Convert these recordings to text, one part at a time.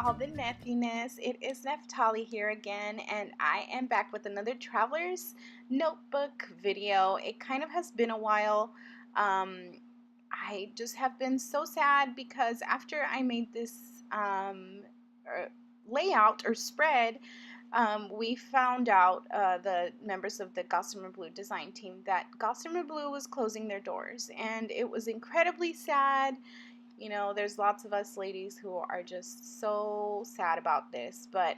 all the nephiness. It is Neftali here again, and I am back with another Traveler's Notebook video. It kind of has been a while. I just have been so sad because after I made this layout or spread, we found out, the members of the Gossamer Blue design team, that Gossamer Blue was closing their doors, and it was incredibly sad. You know, there's lots of us ladies who are just so sad about this, but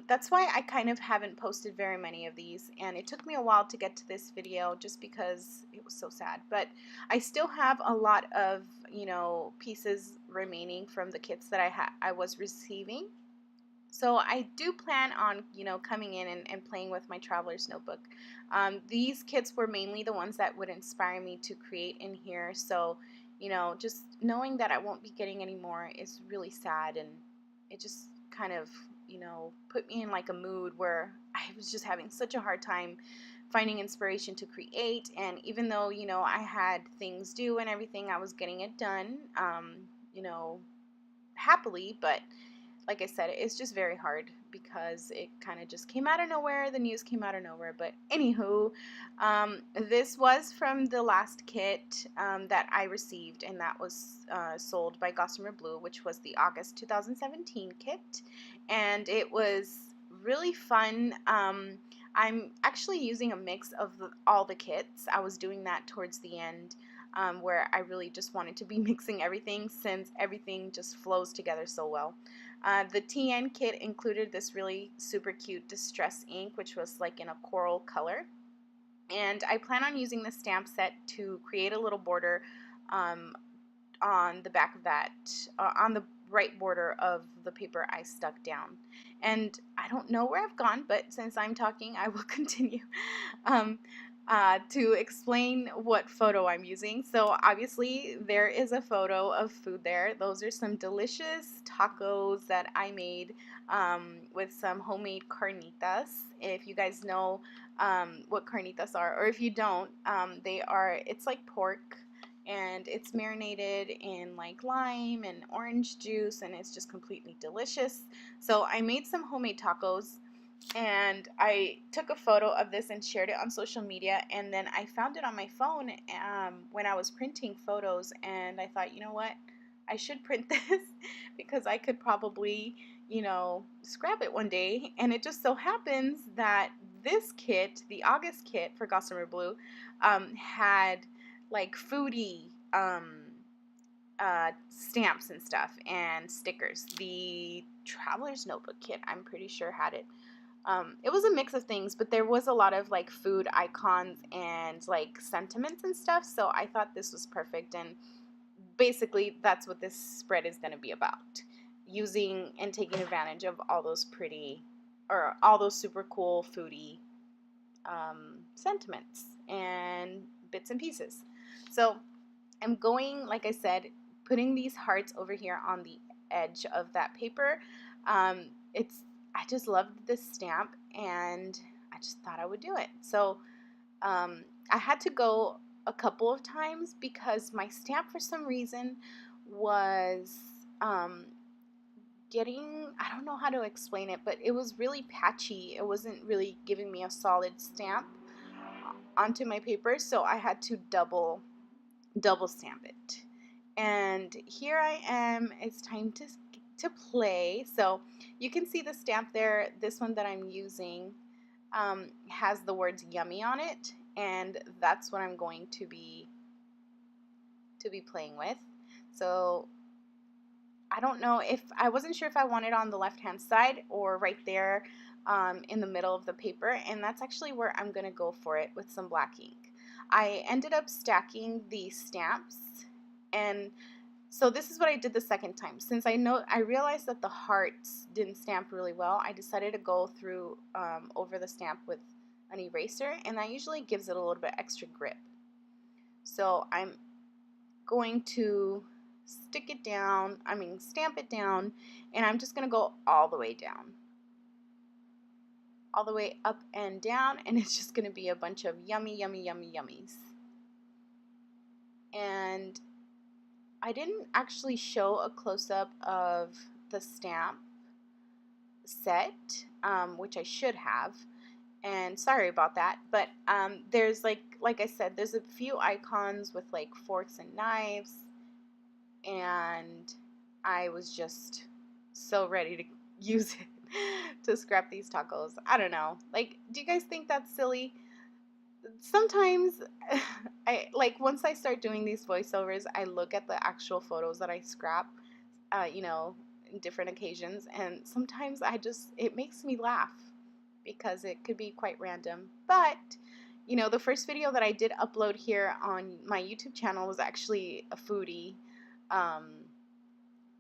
that's why I kind of haven't posted very many of these, and it took me a while to get to this video just because it was so sad. But I still have a lot of, you know, pieces remaining from the kits that I was receiving. So I do plan on, you know, coming in and playing with my Traveler's Notebook. These kits were mainly the ones that would inspire me to create in here. So, you know, just knowing that I won't be getting any more is really sad, and it just kind of, you know, put me in like a mood where I was just having such a hard time finding inspiration to create. And even though, you know, I had things due and everything, I was getting it done, you know, happily. But like I said, it's just very hard because it kind of just came out of nowhere. The news came out of nowhere. But anywho, this was from the last kit that I received, and that was sold by Gossamer Blue, which was the August 2017 kit, and it was really fun. I'm actually using a mix of all the kits. I was doing that towards the end, where I really just wanted to be mixing everything since everything just flows together so well. The TN kit included this really super cute distress ink, which was like in a coral color. And I plan on using the stamp set to create a little border on the back of that, on the right border of the paper I stuck down. And I don't know where I've gone, but since I'm talking, I will continue. To explain what photo I'm using. So obviously there is a photo of food there. Those are some delicious tacos that I made with some homemade carnitas. If you guys know what carnitas are, or if you don't, it's like pork, and it's marinated in like lime and orange juice, and it's just completely delicious. So I made some homemade tacos, and I took a photo of this and shared it on social media, and then I found it on my phone when I was printing photos, and I thought, you know what, I should print this because I could probably, you know, scrap it one day. And it just so happens that this kit, the August kit for Gossamer Blue, had like foodie stamps and stuff and stickers. The Traveler's Notebook kit, I'm pretty sure, had it. It was a mix of things, but there was a lot of like food icons and like sentiments and stuff, so I thought this was perfect. And basically that's what this spread is going to be about, using and taking advantage of all those pretty, or all those super cool foodie sentiments and bits and pieces. So I'm going, like I said, putting these hearts over here on the edge of that paper. I just loved this stamp, and I just thought I would do it. So I had to go a couple of times because my stamp, for some reason, was I don't know how to explain it, but it was really patchy. It wasn't really giving me a solid stamp onto my paper, so I had to double stamp it. And here I am. It's time to play. So you can see the stamp there. This one that I'm using has the words yummy on it, and that's what I'm going to be playing with. So I don't know, if I wasn't sure if I wanted on the left hand side or right there in the middle of the paper, and that's actually where I'm gonna go for it with some black ink. I ended up stacking the stamps, and so this is what I did the second time. Since I realized that the hearts didn't stamp really well, I decided to go through over the stamp with an eraser, and that usually gives it a little bit extra grip. So I'm going to stamp it down, and I'm just going to go all the way down. All the way up and down, and it's just going to be a bunch of yummy, yummy, yummy, yummies. And I didn't actually show a close-up of the stamp set, which I should have. And sorry about that, but there's like I said, there's a few icons with like forks and knives, and I was just so ready to use it to scrap these tacos. I don't know. Like, do you guys think that's silly? Sometimes I like once I start doing these voiceovers, I look at the actual photos that I scrap, you know, in different occasions, and sometimes it makes me laugh because it could be quite random. But you know, the first video that I did upload here on my YouTube channel was actually a foodie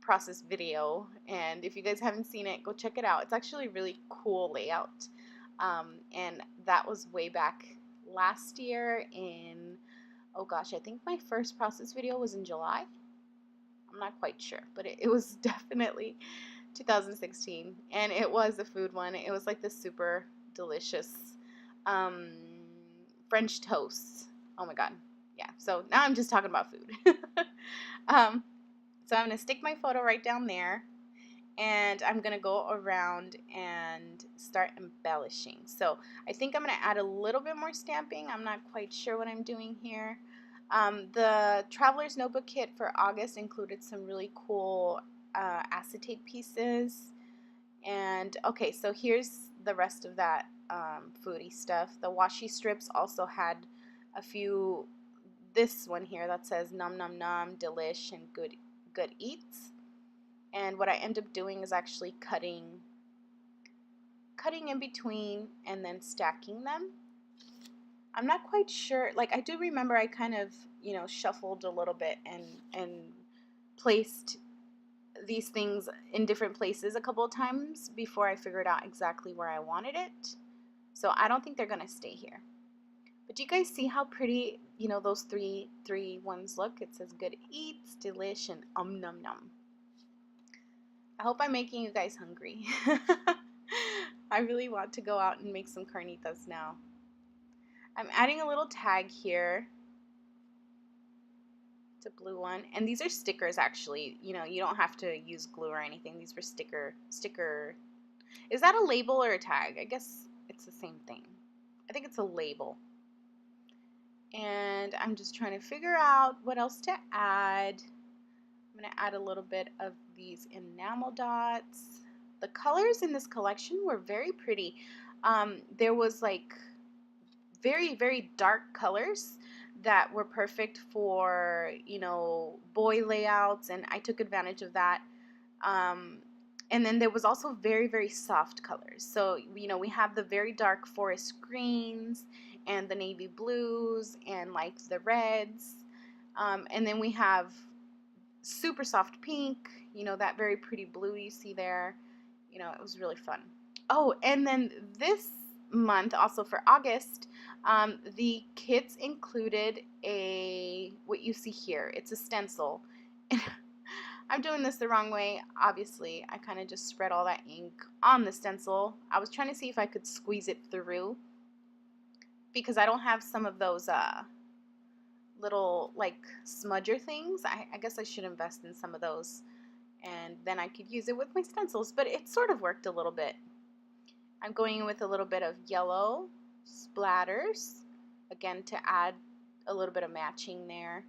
process video, and if you guys haven't seen it, go check it out. It's actually a really cool layout, and that was way back last year in, oh gosh, I think my first process video was in July. I'm not quite sure, but it was definitely 2016, and it was a food one. It was like this super delicious um, French toast. Oh my god, yeah. So now I'm just talking about food. um, so I'm going to stick my photo right down there, and I'm going to go around and start embellishing. So I think I'm going to add a little bit more stamping. I'm not quite sure what I'm doing here. The Traveler's Notebook Kit for August included some really cool acetate pieces. And okay, so here's the rest of that foodie stuff. The washi strips also had a few, this one here that says num num num, delish, and good eats. And what I end up doing is actually cutting in between and then stacking them. I'm not quite sure, like I do remember I kind of, you know, shuffled a little bit and placed these things in different places a couple of times before I figured out exactly where I wanted it. So I don't think they're gonna stay here. But do you guys see how pretty, you know, those three ones look? It says good eats, delish, and num num. I hope I'm making you guys hungry. I really want to go out and make some carnitas now. I'm adding a little tag here. It's a blue one, and these are stickers actually. You know, you don't have to use glue or anything. These were sticker. Is that a label or a tag? I guess it's the same thing. I think it's a label. And I'm just trying to figure out what else to add. I'm going to add a little bit of these enamel dots. The colors in this collection were very pretty. There was like very, very dark colors that were perfect for, you know, boy layouts, and I took advantage of that. And then there was also very, very soft colors. So, you know, we have the very dark forest greens and the navy blues and like the reds. And then we have super soft pink, you know, that very pretty blue you see there. You know, it was really fun. Oh, and then this month, also for August, the kits included what you see here. It's a stencil. I'm doing this the wrong way. Obviously, I kind of just spread all that ink on the stencil. I was trying to see if I could squeeze it through because I don't have some of those little like smudger things. I guess I should invest in some of those, and then I could use it with my stencils, but it sort of worked a little bit. I'm going in with a little bit of yellow splatters, again to add a little bit of matching there.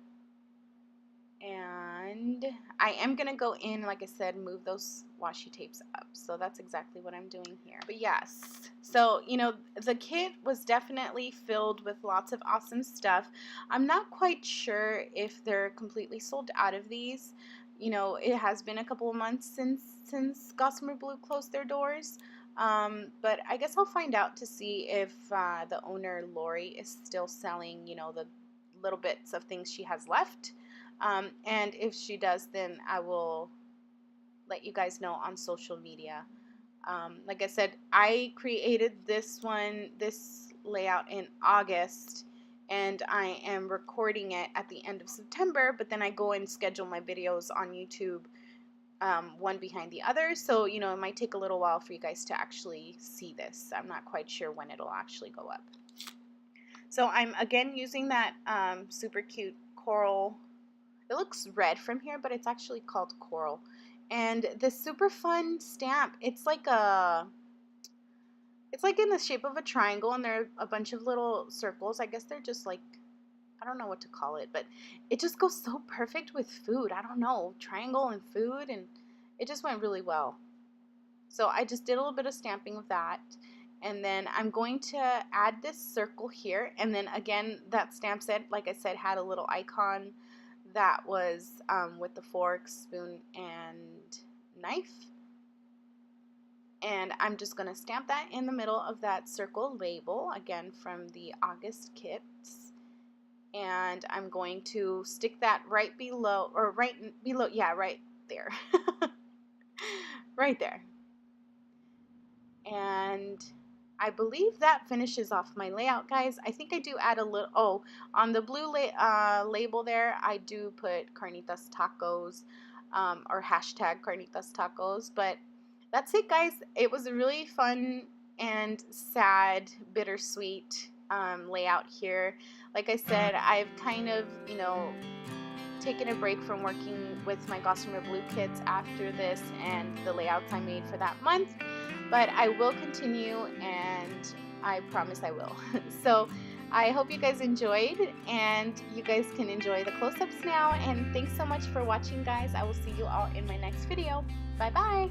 And I am going to go in, like I said, move those washi tapes up. So that's exactly what I'm doing here. But yes, so, you know, the kit was definitely filled with lots of awesome stuff. I'm not quite sure if they're completely sold out of these. You know, it has been a couple of months since Gossamer Blue closed their doors. But I guess I'll find out to see if the owner, Lori, is still selling, you know, the little bits of things she has left. And if she does, then I will let you guys know on social media. Like I said, I created this layout in August, and I am recording it at the end of September, but then I go and schedule my videos on YouTube, one behind the other. So, you know, it might take a little while for you guys to actually see this. I'm not quite sure when it'll actually go up. So I'm again using that super cute coral. It looks red from here, but it's actually called coral. And this super fun stamp, it's like in the shape of a triangle, and there are a bunch of little circles. I guess they're just like, I don't know what to call it, but it just goes so perfect with food. I don't know, triangle and food, and it just went really well. So I just did a little bit of stamping of that. And then I'm going to add this circle here. And then again, that stamp set, like I said, had a little icon that was with the fork, spoon, and knife. And I'm just going to stamp that in the middle of that circle label, again from the August kits. And I'm going to stick that right below, or right below, yeah, right there. Right there. And I believe that finishes off my layout, guys. I think I do add a little, oh, on the blue label there, I do put carnitas tacos, or hashtag carnitas tacos. But that's it, guys. It was a really fun and sad, bittersweet layout here. Like I said, I've kind of, taken a break from working with my Gossamer Blue kits after this and the layouts I made for that month. But I will continue, and I promise I will. So I hope you guys enjoyed, and you guys can enjoy the close-ups now. And thanks so much for watching, guys. I will see you all in my next video. Bye-bye.